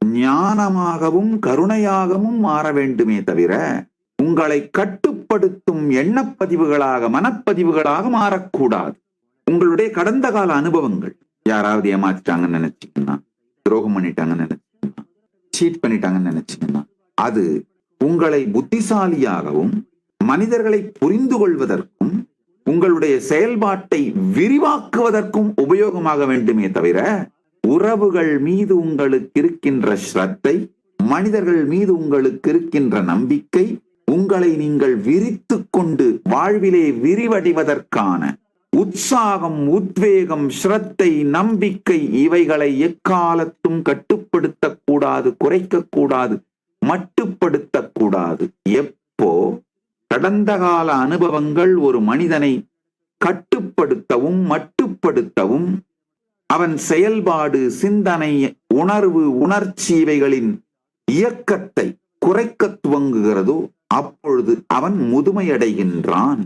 ஞானமாகவும் கருணையாகவும் மாற வேண்டுமே தவிர உங்களை கட்டுப்படுத்தும் எண்ணப்பதிவுகளாக, மனப்பதிவுகளாக மாறக்கூடாது. உங்களுடைய கடந்த கால அனுபவங்கள், யாராவது ஏமாத்திட்டாங்கன்னு நினைச்சீங்கன்னா, துரோகம் பண்ணிட்டாங்கன்னு நினைச்சீங்கன்னா, சீட் பண்ணிட்டாங்கன்னு நினைச்சீங்கன்னா, அது உங்களை புத்திசாலியாகவும் மனிதர்களை புரிந்து கொள்வதற்கும் உங்களுடைய செயல்பாட்டை விரிவாக்குவதற்கும் உபயோகமாக வேண்டுமே தவிர உறவுகள் மீது உங்களுக்கு இருக்கின்ற ஸ்ரத்தை, மனிதர்கள் மீது உங்களுக்கு இருக்கின்ற நம்பிக்கை, உங்களை நீங்கள் விரித்து கொண்டு வாழ்விலே விரிவடைவதற்கான உற்சாகம், உத்வேகம், ஸ்ரத்தை, நம்பிக்கை, இவைகளை எக்காலத்தும் கட்டுப்படுத்தக்கூடாது, குறைக்கக்கூடாது, மட்டுப்படுத்தக்கூடாது. எப்போ கடந்த கால அனுபவங்கள் ஒரு மனிதனை கட்டுப்படுத்தவும் மட்டுப்படுத்தவும், அவன் செயல்பாடு, சிந்தனை, உணர்வு, உணர்ச்சி இவைகளின் இயக்கத்தை குறைக்க துவங்குகிறதோ அப்பொழுது அவன் முதுமையடைகின்றான்.